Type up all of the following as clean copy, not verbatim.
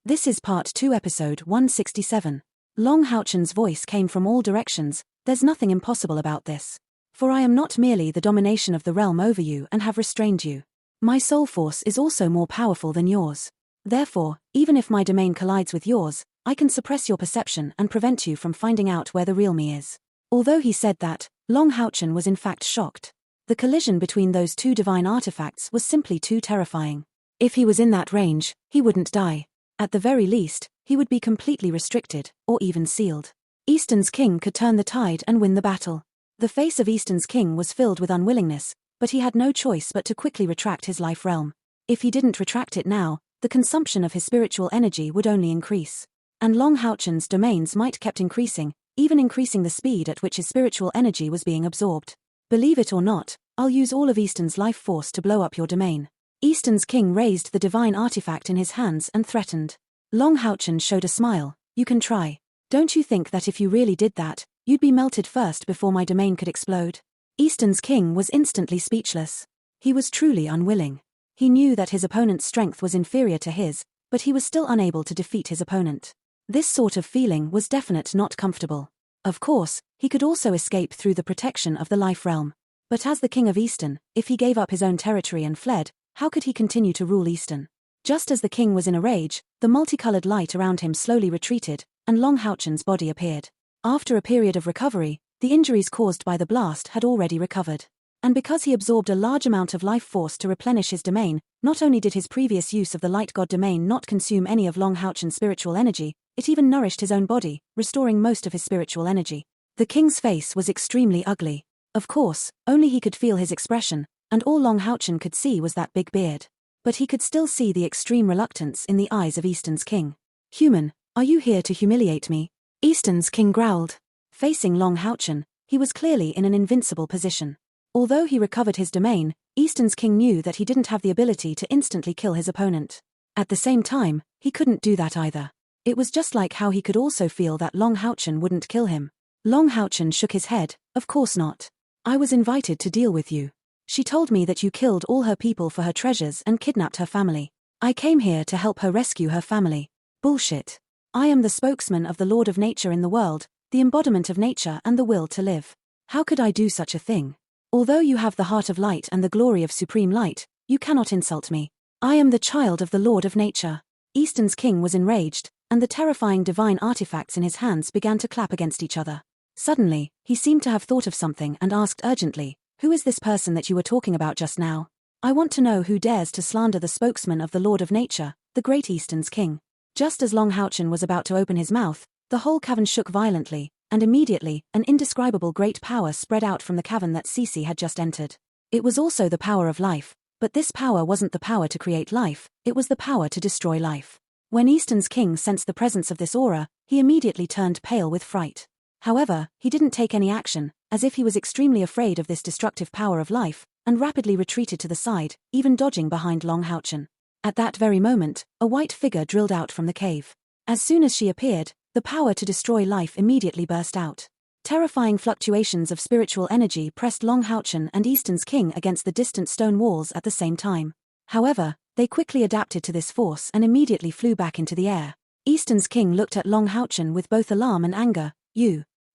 This is Part 2 Episode 167. Long Houchen's voice came from all directions. There's nothing impossible about this. For I am not merely the domination of the realm over you and have restrained you. My soul force is also more powerful than yours. Therefore, even if my domain collides with yours, I can suppress your perception and prevent you from finding out where the real me is. Although he said that, Long Houchen was in fact shocked. The collision between those two divine artifacts was simply too terrifying. If he was in that range, he wouldn't die. At the very least, he would be completely restricted, or even sealed. Eastern's king could turn the tide and win the battle. The face of Eastern's king was filled with unwillingness, but he had no choice but to quickly retract his life realm. If he didn't retract it now, the consumption of his spiritual energy would only increase. And Long Houchen's domains might kept increasing, even increasing the speed at which his spiritual energy was being absorbed. Believe it or not, I'll use all of Eastern's life force to blow up your domain. Eastern's king raised the divine artifact in his hands and threatened. Long Houchen showed a smile. You can try. Don't you think that if you really did that, you'd be melted first before my domain could explode? Eastern's king was instantly speechless. He was truly unwilling. He knew that his opponent's strength was inferior to his, but he was still unable to defeat his opponent. This sort of feeling was definitely not comfortable. Of course, he could also escape through the protection of the life realm. But as the king of Eastern, if he gave up his own territory and fled, how could he continue to rule Eastern? Just as the king was in a rage, the multicolored light around him slowly retreated, and Long Houchen's body appeared. After a period of recovery, the injuries caused by the blast had already recovered. And because he absorbed a large amount of life force to replenish his domain, not only did his previous use of the light god domain not consume any of Long Houchen's spiritual energy, it even nourished his own body, restoring most of his spiritual energy. The king's face was extremely ugly. Of course, only he could feel his expression, and all Long Houchen could see was that big beard. But he could still see the extreme reluctance in the eyes of Eastern's king. Human, are you here to humiliate me? Eastern's king growled. Facing Long Houchen, he was clearly in an invincible position. Although he recovered his domain, Eastern's king knew that he didn't have the ability to instantly kill his opponent. At the same time, he couldn't do that either. It was just like how he could also feel that Long Houchen wouldn't kill him. Long Houchen shook his head. Of course not. I was invited to deal with you. She told me that you killed all her people for her treasures and kidnapped her family. I came here to help her rescue her family. Bullshit. I am the spokesman of the Lord of Nature in the world, the embodiment of nature and the will to live. How could I do such a thing? Although you have the heart of light and the glory of supreme light, you cannot insult me. I am the child of the Lord of Nature. Eastern's king was enraged, and the terrifying divine artifacts in his hands began to clap against each other. Suddenly, he seemed to have thought of something and asked urgently, who is this person that you were talking about just now? I want to know who dares to slander the spokesman of the Lord of Nature, the great Eastern's king. Just as Long Houchen was about to open his mouth, the whole cavern shook violently, and immediately, an indescribable great power spread out from the cavern that Cece had just entered. It was also the power of life, but this power wasn't the power to create life, it was the power to destroy life. When Eastern's king sensed the presence of this aura, he immediately turned pale with fright. However, he didn't take any action, as if he was extremely afraid of this destructive power of life, and rapidly retreated to the side, even dodging behind Long Houchen. At that very moment, a white figure drilled out from the cave. As soon as she appeared, the power to destroy life immediately burst out. Terrifying fluctuations of spiritual energy pressed Long Houchen and Eastern's king against the distant stone walls at the same time. However, they quickly adapted to this force and immediately flew back into the air. Eastern's king looked at Long Houchen with both alarm and anger.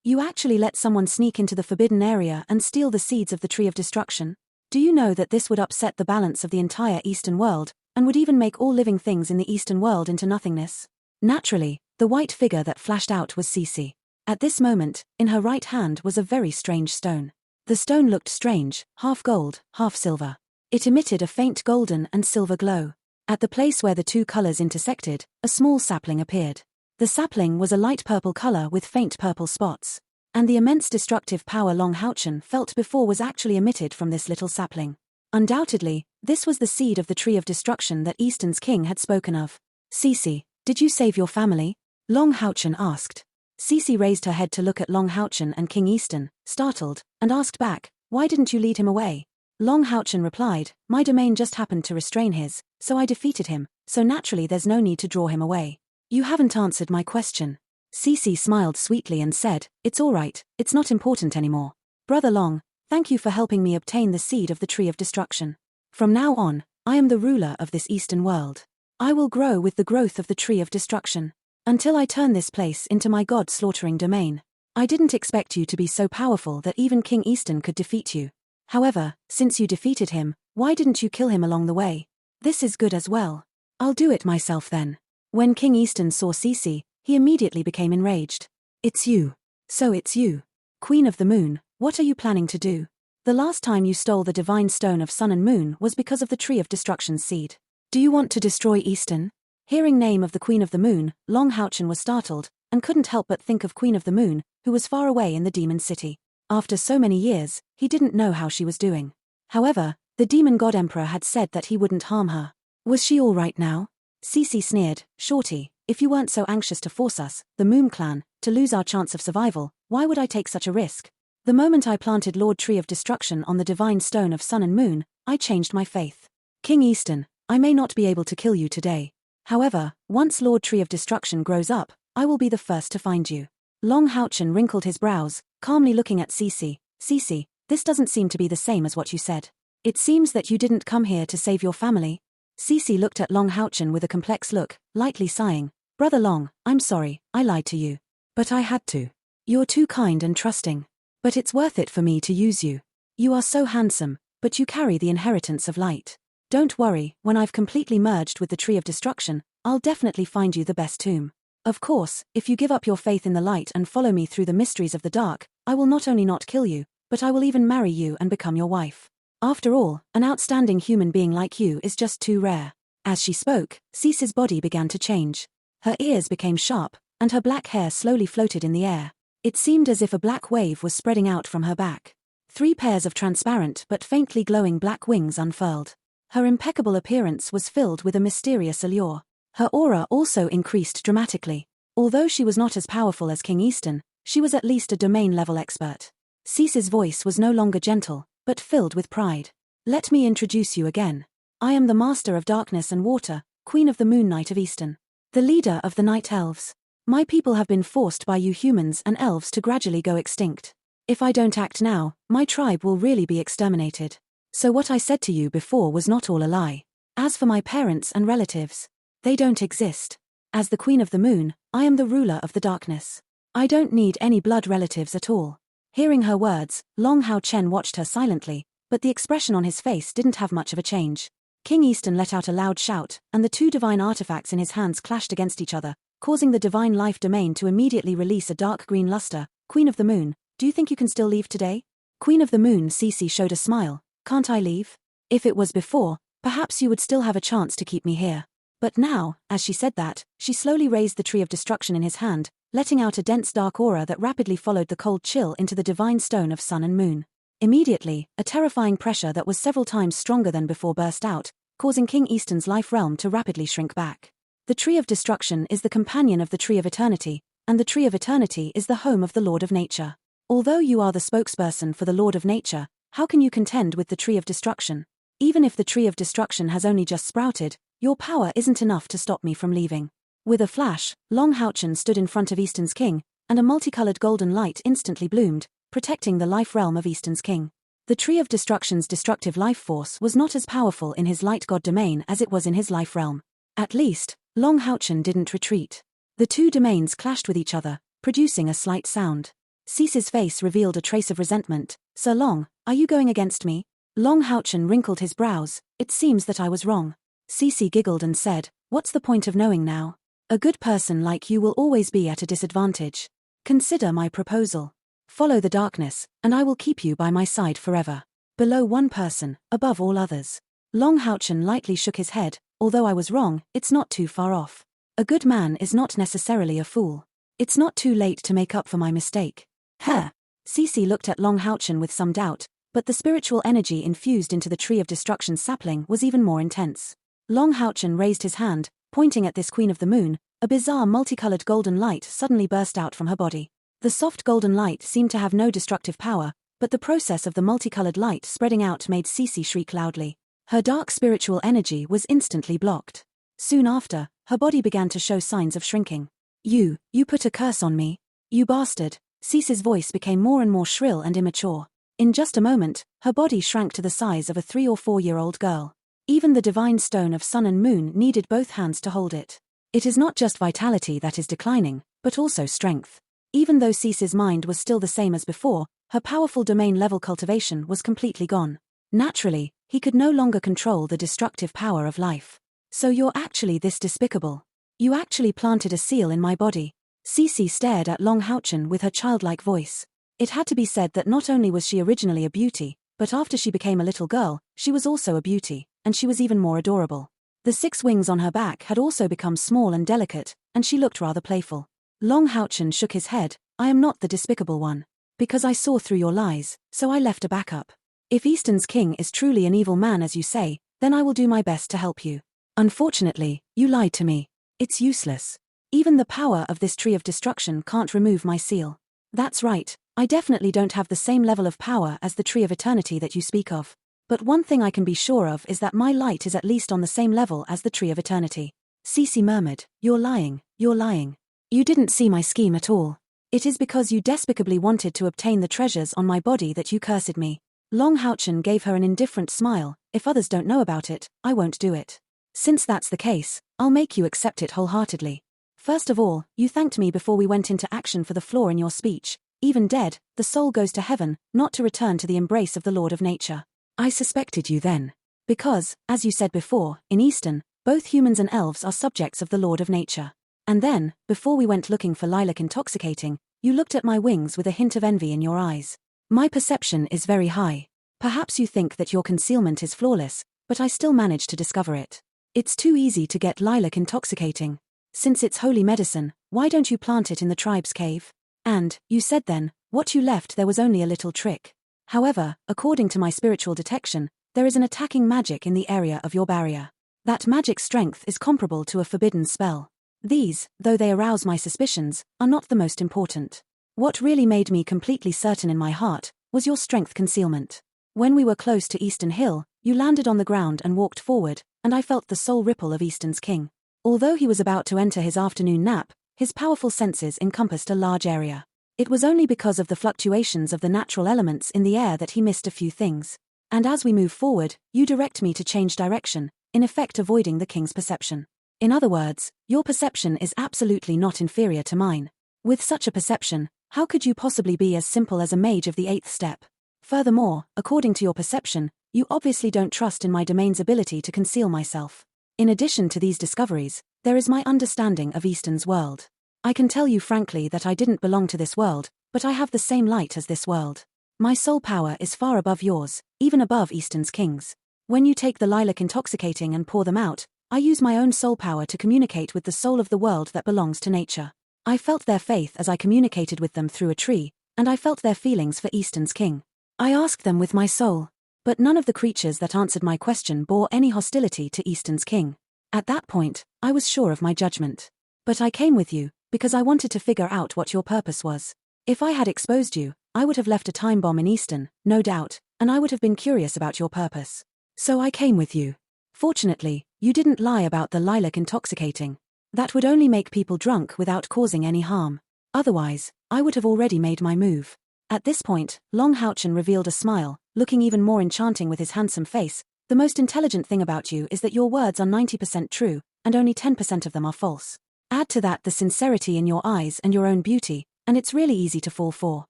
You actually let someone sneak into the forbidden area and steal the seeds of the tree of destruction? Do you know that this would upset the balance of the entire Eastern world, and would even make all living things in the Eastern world into nothingness? Naturally, the white figure that flashed out was Cece. At this moment, in her right hand was a very strange stone. The stone looked strange, half gold, half silver. It emitted a faint golden and silver glow. At the place where the two colors intersected, a small sapling appeared. The sapling was a light purple color with faint purple spots. And the immense destructive power Long Houchen felt before was actually emitted from this little sapling. Undoubtedly, this was the seed of the tree of destruction that Eastern's king had spoken of. Cece, did you save your family? Long Houchen asked. Cece raised her head to look at Long Houchen and King Eastern, startled, and asked back, why didn't you lead him away? Long Houchen replied, my domain just happened to restrain his, so I defeated him, so naturally there's no need to draw him away. You haven't answered my question. Cece smiled sweetly and said, it's all right, it's not important anymore. Brother Long, thank you for helping me obtain the seed of the tree of destruction. From now on, I am the ruler of this Eastern world. I will grow with the growth of the tree of destruction, until I turn this place into my god-slaughtering domain. I didn't expect you to be so powerful that even King Easton could defeat you. However, since you defeated him, why didn't you kill him along the way? This is good as well. I'll do it myself then. When King Easton saw Cece, he immediately became enraged. It's you. So it's you. Queen of the Moon, what are you planning to do? The last time you stole the divine stone of Sun and Moon was because of the Tree of Destruction's seed. Do you want to destroy Easton? Hearing name of the Queen of the Moon, Long Houchen was startled, and couldn't help but think of Queen of the Moon, who was far away in the demon city. After so many years, he didn't know how she was doing. However, the demon god emperor had said that he wouldn't harm her. Was she all right now? Cece sneered, Shorty, if you weren't so anxious to force us, the Moon clan, to lose our chance of survival, why would I take such a risk? The moment I planted Lord Tree of Destruction on the divine stone of Sun and Moon, I changed my faith. King Easton, I may not be able to kill you today. However, once Lord Tree of Destruction grows up, I will be the first to find you. Long Houchen wrinkled his brows, calmly looking at Cece. Cece, this doesn't seem to be the same as what you said. It seems that you didn't come here to save your family. Cece looked at Long Houchen with a complex look, lightly sighing. Brother Long, I'm sorry, I lied to you. But I had to. You're too kind and trusting. But it's worth it for me to use you. You are so handsome, but you carry the inheritance of light. Don't worry, when I've completely merged with the Tree of Destruction, I'll definitely find you the best tomb. Of course, if you give up your faith in the light and follow me through the mysteries of the dark, I will not only not kill you, but I will even marry you and become your wife. After all, an outstanding human being like you is just too rare. As she spoke, Cece's body began to change. Her ears became sharp, and her black hair slowly floated in the air. It seemed as if a black wave was spreading out from her back. 3 pairs of transparent but faintly glowing black wings unfurled. Her impeccable appearance was filled with a mysterious allure. Her aura also increased dramatically. Although she was not as powerful as King Easton, she was at least a domain-level expert. Cece's voice was no longer gentle, but filled with pride. Let me introduce you again. I am the Master of Darkness and Water, Queen of the Moon Knight of Easton. The leader of the Night Elves. My people have been forced by you humans and elves to gradually go extinct. If I don't act now, my tribe will really be exterminated. So what I said to you before was not all a lie. As for my parents and relatives, they don't exist. As the Queen of the Moon, I am the ruler of the darkness. I don't need any blood relatives at all. Hearing her words, Long Houchen watched her silently, but the expression on his face didn't have much of a change. King Easton let out a loud shout, and the 2 divine artifacts in his hands clashed against each other, causing the divine life domain to immediately release a dark green luster. Queen of the Moon, do you think you can still leave today? Queen of the Moon, Cece showed a smile. Can't I leave? If it was before, perhaps you would still have a chance to keep me here. But now, as she said that, she slowly raised the Tree of Destruction in his hand, letting out a dense dark aura that rapidly followed the cold chill into the divine stone of Sun and Moon. Immediately, a terrifying pressure that was several times stronger than before burst out, causing King Easton's life realm to rapidly shrink back. The Tree of Destruction is the companion of the Tree of Eternity, and the Tree of Eternity is the home of the Lord of Nature. Although you are the spokesperson for the Lord of Nature, how can you contend with the Tree of Destruction? Even if the Tree of Destruction has only just sprouted, your power isn't enough to stop me from leaving. With a flash, Long Houchen stood in front of Easton's king, and a multicolored golden light instantly bloomed, protecting the life realm of Easton's king. The Tree of Destruction's destructive life force was not as powerful in his light god domain as it was in his life realm. At least, Long Houchen didn't retreat. The 2 domains clashed with each other, producing a slight sound. Cece's face revealed a trace of resentment. Sir Long, are you going against me? Long Houchen wrinkled his brows. It seems that I was wrong. Cece giggled and said, what's the point of knowing now? A good person like you will always be at a disadvantage. Consider my proposal. Follow the darkness, and I will keep you by my side forever. Below one person, above all others. Long Houchen lightly shook his head. Although I was wrong, it's not too far off. A good man is not necessarily a fool. It's not too late to make up for my mistake. Huh. Cece looked at Long Houchen with some doubt, but the spiritual energy infused into the Tree of Destruction's sapling was even more intense. Long Houchen raised his hand, pointing at this Queen of the Moon. A bizarre multicolored golden light suddenly burst out from her body. The soft golden light seemed to have no destructive power, but the process of the multicolored light spreading out made Cece shriek loudly. Her dark spiritual energy was instantly blocked. Soon after, her body began to show signs of shrinking. You put a curse on me. You bastard. Cece's voice became more and more shrill and immature. In just a moment, her body shrank to the size of a 3 or 4-year-old girl. Even the divine stone of sun and moon needed both hands to hold it. It is not just vitality that is declining, but also strength. Even though Cece's mind was still the same as before, her powerful domain-level cultivation was completely gone. Naturally, he could no longer control the destructive power of life. So you're actually this despicable. You actually planted a seal in my body. Cece stared at Long Houchen with her childlike voice. It had to be said that not only was she originally a beauty, but after she became a little girl, she was also a beauty, and she was even more adorable. The 6 wings on her back had also become small and delicate, and she looked rather playful. Long Houchen shook his head. I am not the despicable one. Because I saw through your lies, so I left a backup. If Eastern's king is truly an evil man as you say, then I will do my best to help you. Unfortunately, you lied to me. It's useless. Even the power of this tree of destruction can't remove my seal. That's right, I definitely don't have the same level of power as the tree of eternity that you speak of. But one thing I can be sure of is that my light is at least on the same level as the tree of eternity. Cece murmured, You're lying, you're lying. You didn't see my scheme at all. It is because you despicably wanted to obtain the treasures on my body that you cursed me. Long Houchen gave her an indifferent smile. If others don't know about it, I won't do it. Since that's the case, I'll make you accept it wholeheartedly. First of all, you thanked me before we went into action for the flaw in your speech. Even dead, the soul goes to heaven, not to return to the embrace of the Lord of Nature. I suspected you then. Because, as you said before, in Eastern, both humans and elves are subjects of the Lord of Nature. And then, before we went looking for lilac intoxicating, you looked at my wings with a hint of envy in your eyes. My perception is very high. Perhaps you think that your concealment is flawless, but I still managed to discover it. It's too easy to get lilac intoxicating. Since it's holy medicine, why don't you plant it in the tribe's cave? And, you said then, what you left there was only a little trick. However, according to my spiritual detection, there is an attacking magic in the area of your barrier. That magic strength is comparable to a forbidden spell. These, though they arouse my suspicions, are not the most important. What really made me completely certain in my heart was your strength concealment. When we were close to Eastern Hill, you landed on the ground and walked forward, and I felt the soul ripple of Eastern's king. Although he was about to enter his afternoon nap, his powerful senses encompassed a large area. It was only because of the fluctuations of the natural elements in the air that he missed a few things. And as we move forward, you direct me to change direction, in effect avoiding the king's perception. In other words, your perception is absolutely not inferior to mine. With such a perception, how could you possibly be as simple as a mage of the 8th step? Furthermore, according to your perception, you obviously don't trust in my domain's ability to conceal myself. In addition to these discoveries, there is my understanding of Eastern's world. I can tell you frankly that I didn't belong to this world, but I have the same light as this world. My soul power is far above yours, even above Eastern's kings. When you take the lilac intoxicating and pour them out, I use my own soul power to communicate with the soul of the world that belongs to nature. I felt their faith as I communicated with them through a tree, and I felt their feelings for Eastern's king. I asked them with my soul. But none of the creatures that answered my question bore any hostility to Eastern's king. At that point, I was sure of my judgment. But I came with you, because I wanted to figure out what your purpose was. If I had exposed you, I would have left a time bomb in Eastern, no doubt, and I would have been curious about your purpose. So I came with you. Fortunately, you didn't lie about the lilac intoxicating. That would only make people drunk without causing any harm. Otherwise, I would have already made my move. At this point, Long Houchen revealed a smile, looking even more enchanting with his handsome face. The most intelligent thing about you is that your words are 90% true, and only 10% of them are false. Add to that the sincerity in your eyes and your own beauty, and it's really easy to fall for.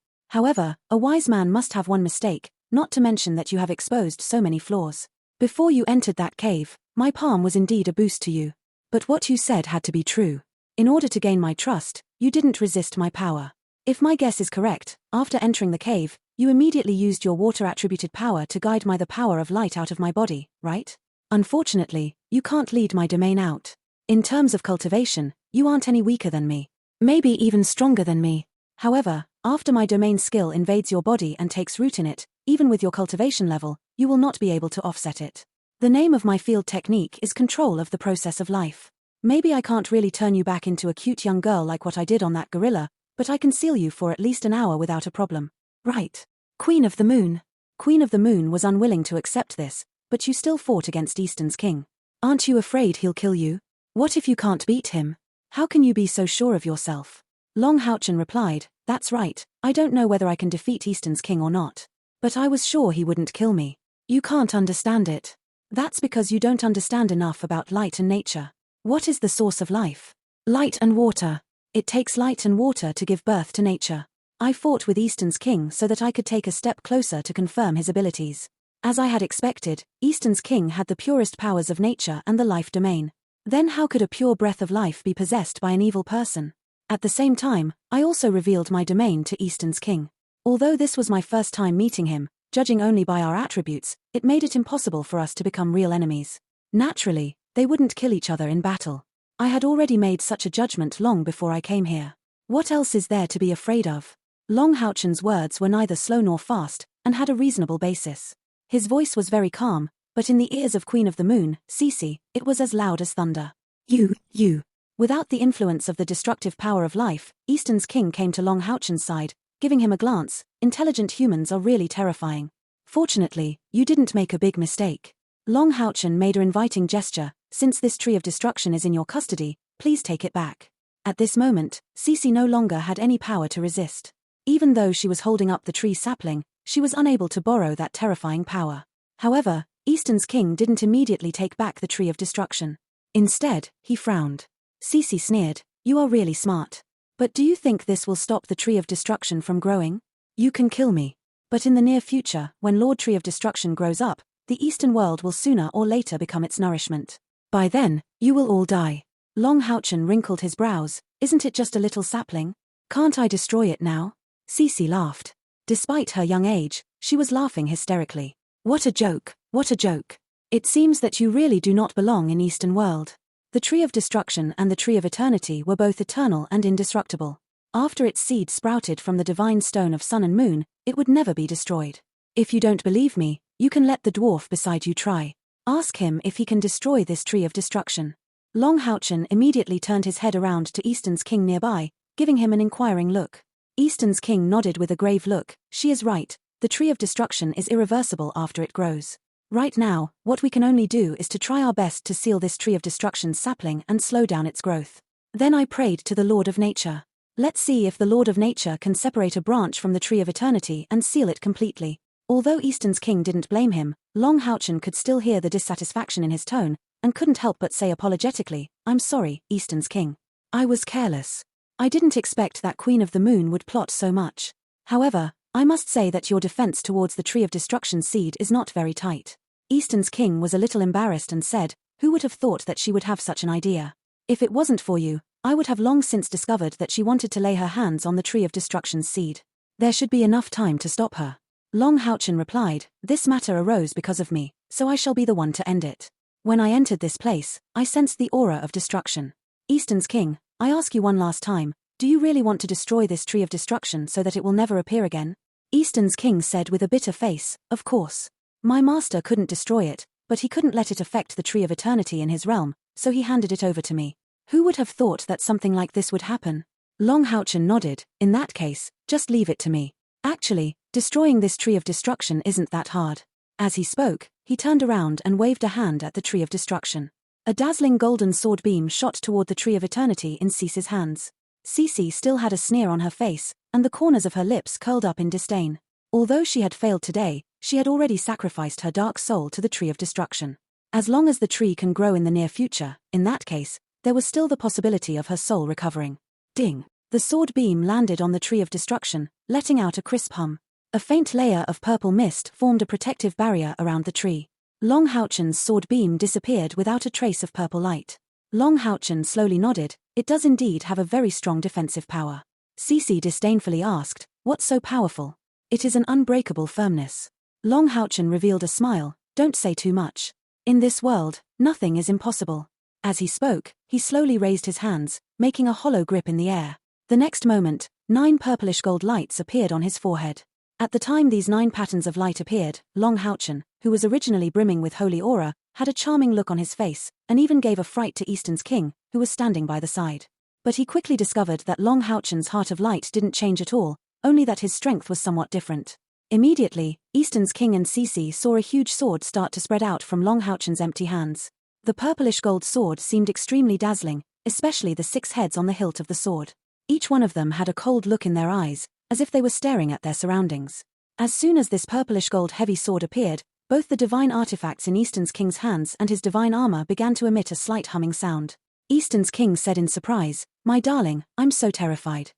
However, a wise man must have one mistake, not to mention that you have exposed so many flaws. Before you entered that cave, my palm was indeed a boost to you. But what you said had to be true. In order to gain my trust, you didn't resist my power. If my guess is correct, after entering the cave, you immediately used your water-attributed power to guide the power of light out of my body, right? Unfortunately, you can't lead my domain out. In terms of cultivation, you aren't any weaker than me. Maybe even stronger than me. However, after my domain skill invades your body and takes root in it, even with your cultivation level, you will not be able to offset it. The name of my field technique is control of the process of life. Maybe I can't really turn you back into a cute young girl like what I did on that gorilla, but I can seal you for at least an hour without a problem. Right. Queen of the Moon. Queen of the Moon was unwilling to accept this, but you still fought against Eastern's king. Aren't you afraid he'll kill you? What if you can't beat him? How can you be so sure of yourself? Long Houchen replied, That's right, I don't know whether I can defeat Eastern's king or not. But I was sure he wouldn't kill me. You can't understand it. That's because you don't understand enough about light and nature. What is the source of life? Light and water. It takes light and water to give birth to nature. I fought with Eastern's king so that I could take a step closer to confirm his abilities. As I had expected, Eastern's king had the purest powers of nature and the life domain. Then how could a pure breath of life be possessed by an evil person? At the same time, I also revealed my domain to Eastern's king. Although this was my first time meeting him, judging only by our attributes, it made it impossible for us to become real enemies. Naturally, they wouldn't kill each other in battle. I had already made such a judgment long before I came here. What else is there to be afraid of? Long Houchen's words were neither slow nor fast, and had a reasonable basis. His voice was very calm, but in the ears of Queen of the Moon, Cece, it was as loud as thunder. You. Without the influence of the destructive power of life, Eastern's king came to Long Houchen's side, giving him a glance. Intelligent humans are really terrifying. Fortunately, you didn't make a big mistake. Long Houchen made an inviting gesture. Since this tree of destruction is in your custody, please take it back. At this moment, Cece no longer had any power to resist. Even though she was holding up the tree sapling, she was unable to borrow that terrifying power. However, Eastern's king didn't immediately take back the tree of destruction. Instead, he frowned. Cece sneered, "You are really smart. But do you think this will stop the tree of destruction from growing? You can kill me. But in the near future, when Lord Tree of Destruction grows up, the Eastern world will sooner or later become its nourishment. By then, you will all die." Long Houchen wrinkled his brows. "Isn't it just a little sapling? Can't I destroy it now?" Cece laughed. Despite her young age, she was laughing hysterically. What a joke, what a joke. It seems that you really do not belong in Eastern world. The Tree of Destruction and the Tree of Eternity were both eternal and indestructible. After its seed sprouted from the divine stone of sun and moon, it would never be destroyed. If you don't believe me, you can let the dwarf beside you try. Ask him if he can destroy this Tree of Destruction. Long Houchen immediately turned his head around to Eastern's king nearby, giving him an inquiring look. Eastern's king nodded with a grave look. She is right, the Tree of Destruction is irreversible after it grows. Right now, what we can only do is to try our best to seal this Tree of Destruction's sapling and slow down its growth. Then I prayed to the Lord of Nature. Let's see if the Lord of Nature can separate a branch from the Tree of Eternity and seal it completely. Although Eastern's king didn't blame him, Long Houchen could still hear the dissatisfaction in his tone, and couldn't help but say apologetically, "I'm sorry, Eastern's king. I was careless. I didn't expect that Queen of the Moon would plot so much. However, I must say that your defense towards the Tree of Destruction seed is not very tight." Eastern's king was a little embarrassed and said, "Who would have thought that she would have such an idea? If it wasn't for you, I would have long since discovered that she wanted to lay her hands on the Tree of Destruction's seed. There should be enough time to stop her." Long Houchen replied, "This matter arose because of me, so I shall be the one to end it. When I entered this place, I sensed the aura of destruction. Eastern's king, I ask you one last time, do you really want to destroy this Tree of Destruction so that it will never appear again?" Eastern's king said with a bitter face, "Of course. My master couldn't destroy it, but he couldn't let it affect the Tree of Eternity in his realm, so he handed it over to me. Who would have thought that something like this would happen?" Long Houchen nodded. "In that case, just leave it to me. Actually, destroying this Tree of Destruction isn't that hard." As he spoke, he turned around and waved a hand at the Tree of Destruction. A dazzling golden sword beam shot toward the Tree of Eternity in Cece's hands. Cece still had a sneer on her face, and the corners of her lips curled up in disdain. Although she had failed today, she had already sacrificed her dark soul to the Tree of Destruction. As long as the tree can grow in the near future, in that case, there was still the possibility of her soul recovering. Ding! The sword beam landed on the Tree of Destruction, letting out a crisp hum. A faint layer of purple mist formed a protective barrier around the tree. Long Houchen's sword beam disappeared without a trace of purple light. Long Houchen slowly nodded. "It does indeed have a very strong defensive power." Cece disdainfully asked, "What's so powerful?" "It is an unbreakable firmness." Long Houchen revealed a smile. "Don't say too much. In this world, nothing is impossible." As he spoke, he slowly raised his hands, making a hollow grip in the air. The next moment, 9 purplish gold lights appeared on his forehead. At the time these 9 patterns of light appeared, Long Houchen, who was originally brimming with holy aura, had a charming look on his face, and even gave a fright to Eastern's king, who was standing by the side. But he quickly discovered that Long Houchen's heart of light didn't change at all, only that his strength was somewhat different. Immediately, Eastern's king and Cece saw a huge sword start to spread out from Long Houchen's empty hands. The purplish gold sword seemed extremely dazzling, especially the 6 heads on the hilt of the sword. Each one of them had a cold look in their eyes, as if they were staring at their surroundings. As soon as this purplish gold heavy sword appeared, Both the divine artifacts in Eastern's king's hands and his divine armor began to emit a slight humming sound. Eastern's king said in surprise, "My darling, I'm so terrified."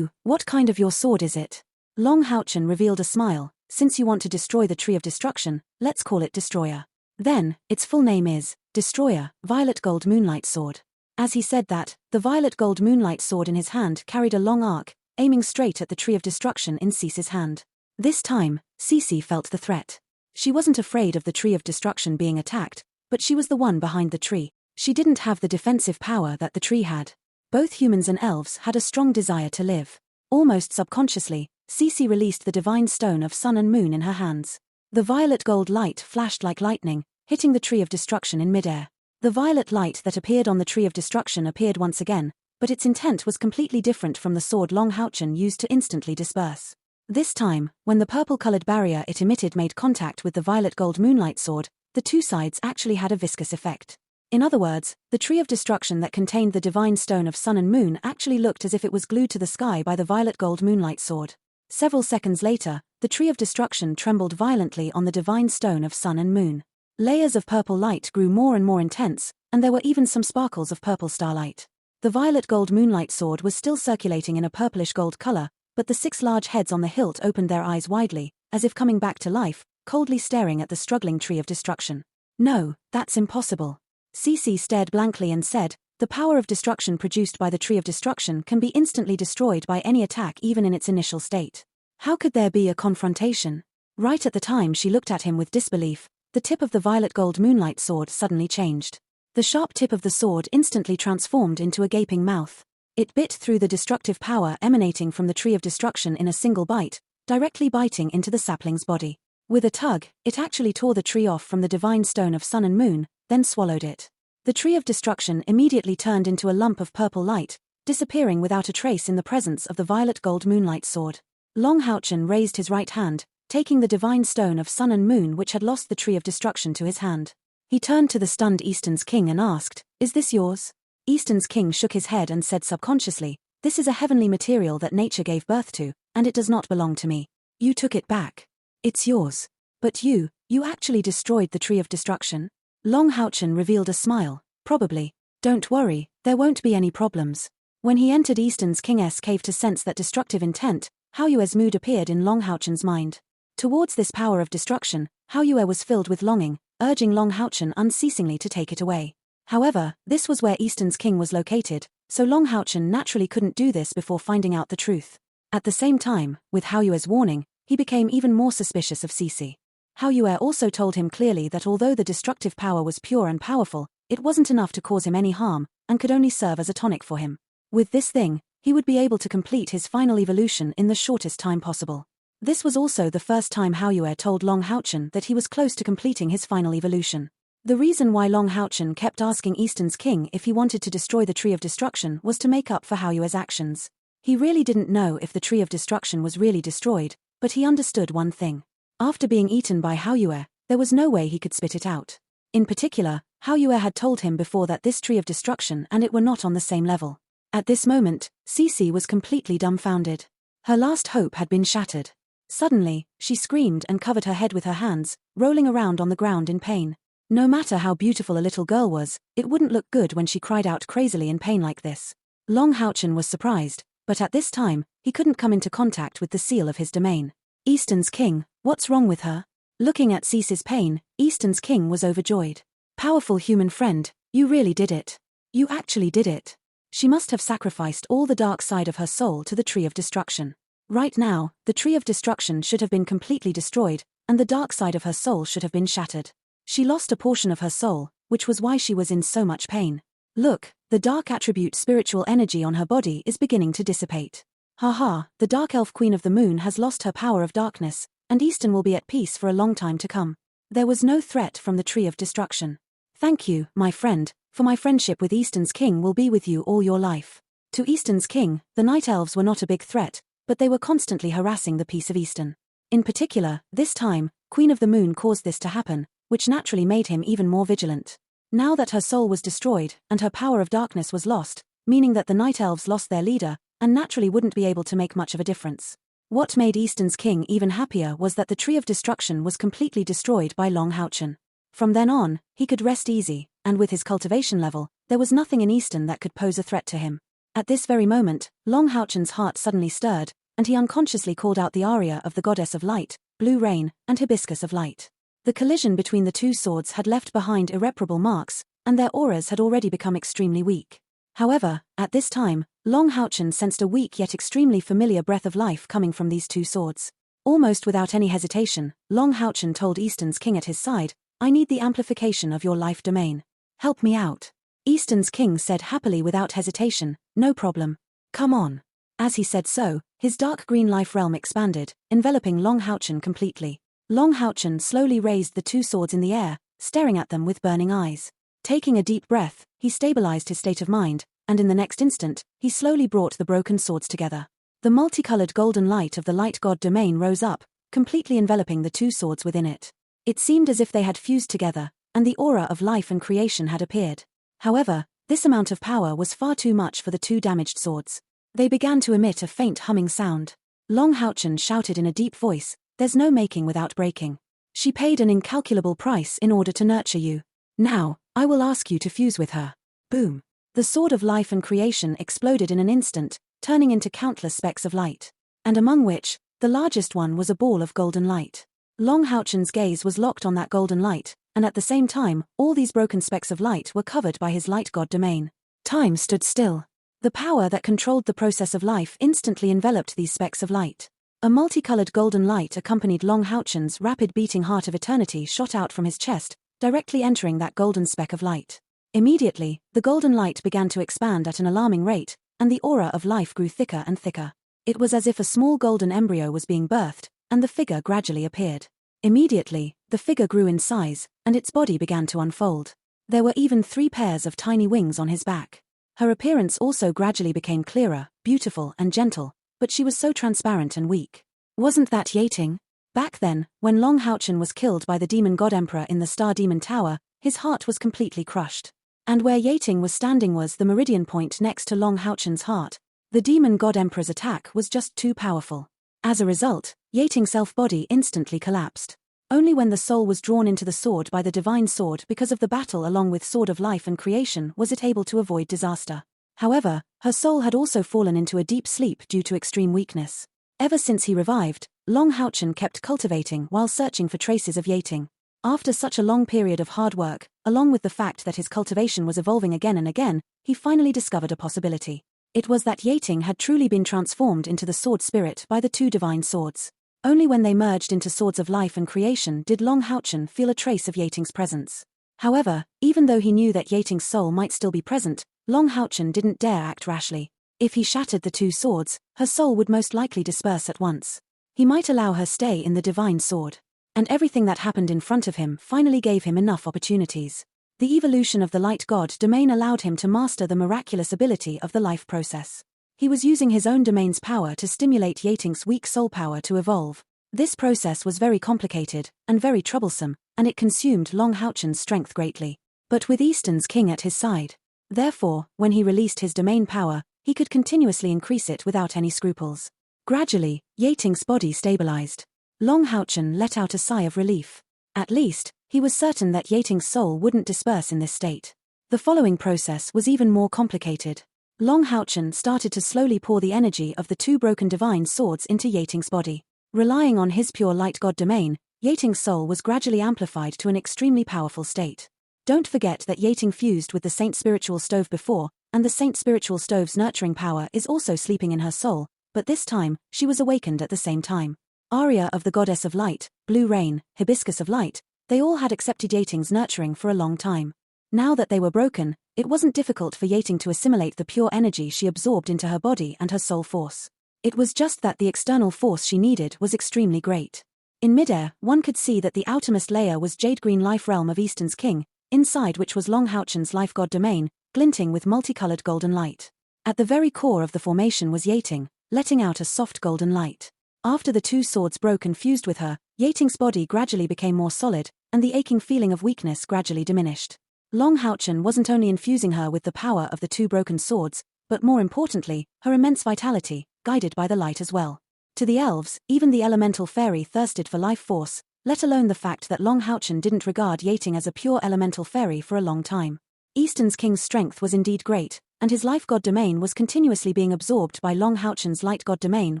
What kind of your sword is it?" Long Houchen revealed a smile. "Since you want to destroy the Tree of Destruction, let's call it Destroyer. Then, its full name is Destroyer, Violet Gold Moonlight Sword." As he said that, the violet gold moonlight sword in his hand carried a long arc, aiming straight at the Tree of Destruction in Cece's hand. This time, Cece felt the threat. She wasn't afraid of the Tree of Destruction being attacked, but she was the one behind the tree. She didn't have the defensive power that the tree had. Both humans and elves had a strong desire to live. Almost subconsciously, Cece released the divine stone of sun and moon in her hands. The violet gold light flashed like lightning, hitting the Tree of Destruction in midair. The violet light that appeared on the Tree of Destruction appeared once again, but its intent was completely different from the sword Long Houchen used to instantly disperse. This time, when the purple-colored barrier it emitted made contact with the violet gold moonlight sword, the two sides actually had a viscous effect. In other words, the Tree of Destruction that contained the divine stone of sun and moon actually looked as if it was glued to the sky by the violet gold moonlight sword. Several seconds later, the Tree of Destruction trembled violently on the divine stone of sun and moon. Layers of purple light grew more and more intense, and there were even some sparkles of purple starlight. The violet gold moonlight sword was still circulating in a purplish gold color, but the 6 large heads on the hilt opened their eyes widely, as if coming back to life, coldly staring at the struggling Tree of Destruction. "No, that's impossible." Cece stared blankly and said, "The power of destruction produced by the Tree of Destruction can be instantly destroyed by any attack even in its initial state. How could there be a confrontation?" Right at the time she looked at him with disbelief, the tip of the violet gold moonlight sword suddenly changed. The sharp tip of the sword instantly transformed into a gaping mouth. It bit through the destructive power emanating from the Tree of Destruction in a single bite, directly biting into the sapling's body. With a tug, it actually tore the tree off from the divine stone of sun and moon, then swallowed it. The Tree of Destruction immediately turned into a lump of purple light, disappearing without a trace in the presence of the violet gold moonlight sword. Long Houchen raised his right hand, taking the divine stone of sun and moon which had lost the Tree of Destruction to his hand. He turned to the stunned Eastern's king and asked, "Is this yours?" Eastern's king shook his head and said subconsciously, "This is a heavenly material that nature gave birth to, and it does not belong to me. You took it back. It's yours. But you actually destroyed the Tree of Destruction?" Long Houchen revealed a smile. "Probably. Don't worry, there won't be any problems." When he entered Eastern's king's cave to sense that destructive intent, Haoyue's mood appeared in Long Houchen's mind. Towards this power of destruction, Haoyue was filled with longing, urging Long Houchen unceasingly to take it away. However, this was where Eastern's king was located, so Long Houchen naturally couldn't do this before finding out the truth. At the same time, with Haoyue's warning, he became even more suspicious of Cece. Haoyue also told him clearly that although the destructive power was pure and powerful, it wasn't enough to cause him any harm, and could only serve as a tonic for him. With this thing, he would be able to complete his final evolution in the shortest time possible. This was also the first time Haoyue told Long Houchen that he was close to completing his final evolution. The reason why Long Houchen kept asking Eastern's king if he wanted to destroy the Tree of Destruction was to make up for Haoyue's actions. He really didn't know if the Tree of Destruction was really destroyed, but he understood one thing. After being eaten by Haoyue, there was no way he could spit it out. In particular, Haoyue had told him before that this Tree of Destruction and it were not on the same level. At this moment, Cece was completely dumbfounded. Her last hope had been shattered. Suddenly, she screamed and covered her head with her hands, rolling around on the ground in pain. No matter how beautiful a little girl was, it wouldn't look good when she cried out crazily in pain like this. Long Houchen was surprised, but at this time, he couldn't come into contact with the seal of his domain. Eastern's king, what's wrong with her? Looking at Cece's pain, Eastern's king was overjoyed. Powerful human friend, you really did it. You actually did it. She must have sacrificed all the dark side of her soul to the Tree of Destruction. Right now, the Tree of Destruction should have been completely destroyed, and the dark side of her soul should have been shattered. She lost a portion of her soul, which was why she was in so much pain. Look, the dark attribute spiritual energy on her body is beginning to dissipate. Haha, the Dark Elf Queen of the Moon has lost her power of darkness, and Eastern will be at peace for a long time to come. There was no threat from the Tree of Destruction. Thank you, my friend, for my friendship with Eastern's king will be with you all your life. To Eastern's king, the Night Elves were not a big threat, but they were constantly harassing the peace of Eastern. In particular, this time, Queen of the Moon caused this to happen, which naturally made him even more vigilant. Now that her soul was destroyed, and her power of darkness was lost, meaning that the Night Elves lost their leader, and naturally wouldn't be able to make much of a difference. What made Eastern's king even happier was that the Tree of Destruction was completely destroyed by Long Houchen. From then on, he could rest easy, and with his cultivation level, there was nothing in Eastern that could pose a threat to him. At this very moment, Long Houchen's heart suddenly stirred, and he unconsciously called out the aria of the Goddess of Light, Blue Rain, and Hibiscus of Light. The collision between the two swords had left behind irreparable marks, and their auras had already become extremely weak. However, at this time, Long Houchen sensed a weak yet extremely familiar breath of life coming from these two swords. Almost without any hesitation, Long Houchen told Eastern's king at his side, "I need the amplification of your life domain. Help me out." Eastern's king said happily without hesitation, "No problem. Come on." As he said so, his dark green life realm expanded, enveloping Long Houchen completely. Long Houchen slowly raised the two swords in the air, staring at them with burning eyes. Taking a deep breath, he stabilized his state of mind, and in the next instant, he slowly brought the broken swords together. The multicolored golden light of the light god domain rose up, completely enveloping the two swords within it. It seemed as if they had fused together, and the aura of life and creation had appeared. However, this amount of power was far too much for the two damaged swords. They began to emit a faint humming sound. Long Houchen shouted in a deep voice, "There's no making without breaking. She paid an incalculable price in order to nurture you. Now, I will ask you to fuse with her." Boom! The sword of life and creation exploded in an instant, turning into countless specks of light. And among which, the largest one was a ball of golden light. Long Houchen's gaze was locked on that golden light, and at the same time, all these broken specks of light were covered by his light god domain. Time stood still. The power that controlled the process of life instantly enveloped these specks of light. A multicolored golden light accompanied Long Houchen's rapid beating heart of eternity shot out from his chest, directly entering that golden speck of light. Immediately, the golden light began to expand at an alarming rate, and the aura of life grew thicker and thicker. It was as if a small golden embryo was being birthed, and the figure gradually appeared. Immediately, the figure grew in size, and its body began to unfold. There were even 3 pairs of tiny wings on his back. Her appearance also gradually became clearer, beautiful and gentle, but she was so transparent and weak. Wasn't that Yating? Back then, when Long Houchen was killed by the demon god emperor in the Star Demon Tower, his heart was completely crushed. And where Yating was standing was the meridian point next to Long Houchen's heart. The demon god emperor's attack was just too powerful. As a result, Yating's self-body instantly collapsed. Only when the soul was drawn into the sword by the divine sword because of the battle along with Sword of Life and Creation was it able to avoid disaster. However, her soul had also fallen into a deep sleep due to extreme weakness. Ever since he revived, Long Houchen kept cultivating while searching for traces of Yating. After such a long period of hard work, along with the fact that his cultivation was evolving again and again, he finally discovered a possibility. It was that Yating had truly been transformed into the sword spirit by the 2 divine swords. Only when they merged into Swords of Life and Creation did Long Houchen feel a trace of Yating's presence. However, even though he knew that Yating's soul might still be present, Long Houchen didn't dare act rashly. If he shattered the 2 swords, her soul would most likely disperse at once. He might allow her stay in the divine sword. And everything that happened in front of him finally gave him enough opportunities. The evolution of the light god domain allowed him to master the miraculous ability of the life process. He was using his own domain's power to stimulate Yating's weak soul power to evolve. This process was very complicated and very troublesome, and it consumed Long Houchen's strength greatly. But with Eastern's king at his side. Therefore, when he released his domain power, he could continuously increase it without any scruples. Gradually, Yating's body stabilized. Long Houchen let out a sigh of relief. At least, he was certain that Yating's soul wouldn't disperse in this state. The following process was even more complicated. Long Houchen started to slowly pour the energy of the 2 broken divine swords into Yating's body. Relying on his pure light god domain, Yating's soul was gradually amplified to an extremely powerful state. Don't forget that Yating fused with the Saint Spiritual Stove before, and the Saint Spiritual Stove's nurturing power is also sleeping in her soul, but this time, she was awakened at the same time. Aria of the Goddess of Light, Blue Rain, Hibiscus of Light, they all had accepted Yating's nurturing for a long time. Now that they were broken, it wasn't difficult for Yating to assimilate the pure energy she absorbed into her body and her soul force. It was just that the external force she needed was extremely great. In midair, one could see that the outermost layer was jade green life realm of Eastern's king, inside which was Long Houchen's life god domain, glinting with multicolored golden light. At the very core of the formation was Yating, letting out a soft golden light. After the 2 swords broke and fused with her, Yating's body gradually became more solid, and the aching feeling of weakness gradually diminished. Long Houchen wasn't only infusing her with the power of the 2 broken swords, but more importantly, her immense vitality, guided by the light as well. To the elves, even the elemental fairy thirsted for life force, let alone the fact that Long Houchen didn't regard Yating as a pure elemental fairy for a long time. Eastern's king's strength was indeed great, and his life god domain was continuously being absorbed by Long Houchen's light god domain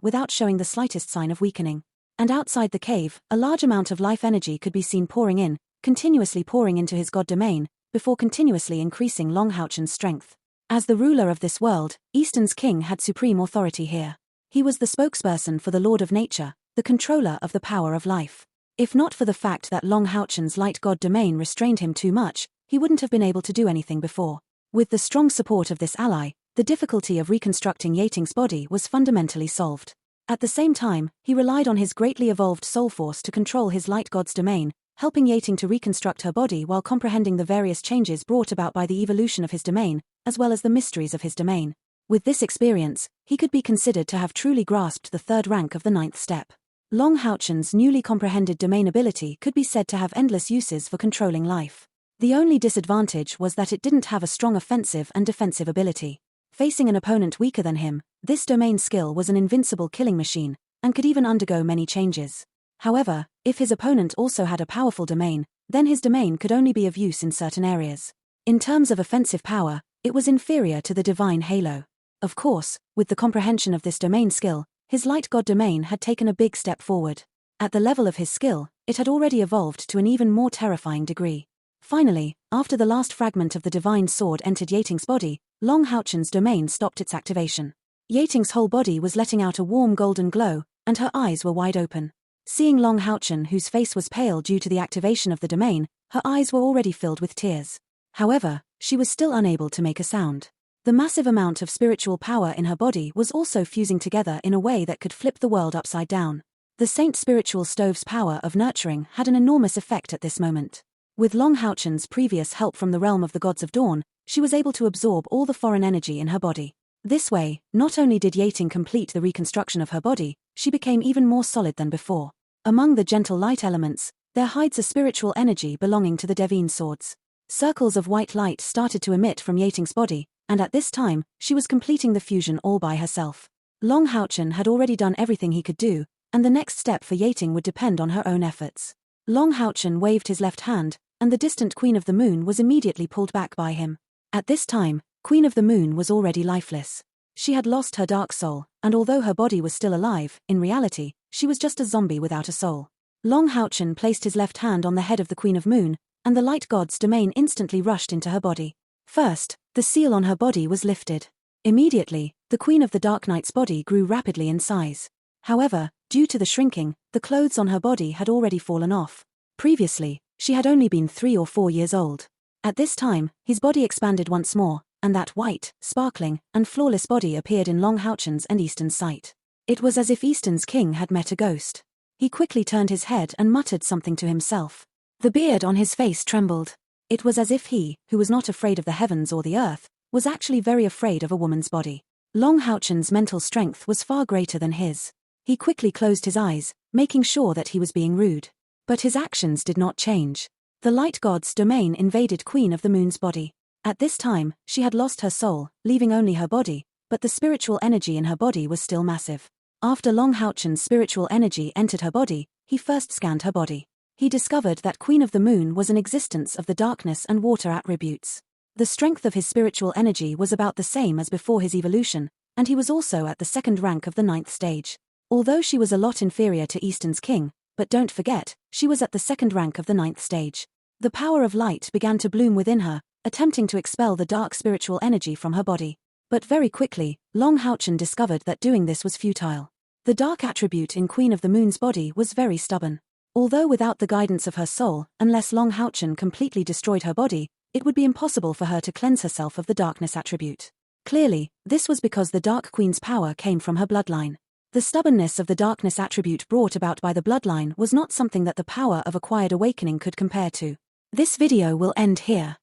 without showing the slightest sign of weakening. And outside the cave, a large amount of life energy could be seen pouring in, continuously pouring into his god domain, before continuously increasing Long Houchen's strength. As the ruler of this world, Eastern's king had supreme authority here. He was the spokesperson for the Lord of Nature, the controller of the power of life. If not for the fact that Long Houchen's light god domain restrained him too much, he wouldn't have been able to do anything before. With the strong support of this ally, the difficulty of reconstructing Yating's body was fundamentally solved. At the same time, he relied on his greatly evolved soul force to control his light god's domain, helping Yating to reconstruct her body while comprehending the various changes brought about by the evolution of his domain, as well as the mysteries of his domain. With this experience, he could be considered to have truly grasped the third rank of the ninth step. Long Houchen's newly comprehended domain ability could be said to have endless uses for controlling life. The only disadvantage was that it didn't have a strong offensive and defensive ability. Facing an opponent weaker than him, this domain skill was an invincible killing machine, and could even undergo many changes. However, if his opponent also had a powerful domain, then his domain could only be of use in certain areas. In terms of offensive power, it was inferior to the divine halo. Of course, with the comprehension of this domain skill, his light god domain had taken a big step forward. At the level of his skill, it had already evolved to an even more terrifying degree. Finally, after the last fragment of the divine sword entered Yating's body, Long Houchen's domain stopped its activation. Yating's whole body was letting out a warm golden glow, and her eyes were wide open. Seeing Long Houchen, whose face was pale due to the activation of the domain, her eyes were already filled with tears. However, she was still unable to make a sound. The massive amount of spiritual power in her body was also fusing together in a way that could flip the world upside down. The Saint Spiritual Stove's power of nurturing had an enormous effect at this moment. With Long Houchen's previous help from the realm of the gods of dawn, she was able to absorb all the foreign energy in her body. This way, not only did Yating complete the reconstruction of her body, she became even more solid than before. Among the gentle light elements, there hides a spiritual energy belonging to the Devine swords. Circles of white light started to emit from Yating's body, and at this time, she was completing the fusion all by herself. Long Houchen had already done everything he could do, and the next step for Yating would depend on her own efforts. Long Houchen waved his left hand, and the distant Queen of the Moon was immediately pulled back by him. At this time, Queen of the Moon was already lifeless. She had lost her dark soul, and although her body was still alive, in reality, she was just a zombie without a soul. Long Houchen placed his left hand on the head of the Queen of Moon, and the light god's domain instantly rushed into her body. First, the seal on her body was lifted. Immediately, the Queen of the Dark Knight's body grew rapidly in size. However, due to the shrinking, the clothes on her body had already fallen off. Previously, she had only been 3 or 4 years old. At this time, his body expanded once more, and that white, sparkling, and flawless body appeared in Long Houchen's and Eastern's sight. It was as if Eastern's king had met a ghost. He quickly turned his head and muttered something to himself. The beard on his face trembled. It was as if he, who was not afraid of the heavens or the earth, was actually very afraid of a woman's body. Long Houchen's mental strength was far greater than his. He quickly closed his eyes, making sure that he was being rude. But his actions did not change. The light god's domain invaded Queen of the Moon's body. At this time, she had lost her soul, leaving only her body, but the spiritual energy in her body was still massive. After Long Houchen's spiritual energy entered her body, he first scanned her body. He discovered that Queen of the Moon was an existence of the darkness and water attributes. The strength of his spiritual energy was about the same as before his evolution, and he was also at the second rank of the 9th stage. Although she was a lot inferior to Eastern's king, but don't forget, she was at the second rank of the 9th stage. The power of light began to bloom within her, attempting to expel the dark spiritual energy from her body. But very quickly, Long Houchen discovered that doing this was futile. The dark attribute in Queen of the Moon's body was very stubborn. Although without the guidance of her soul, unless Long Houchen completely destroyed her body, it would be impossible for her to cleanse herself of the darkness attribute. Clearly, this was because the Dark Queen's power came from her bloodline. The stubbornness of the darkness attribute brought about by the bloodline was not something that the power of acquired awakening could compare to. This video will end here.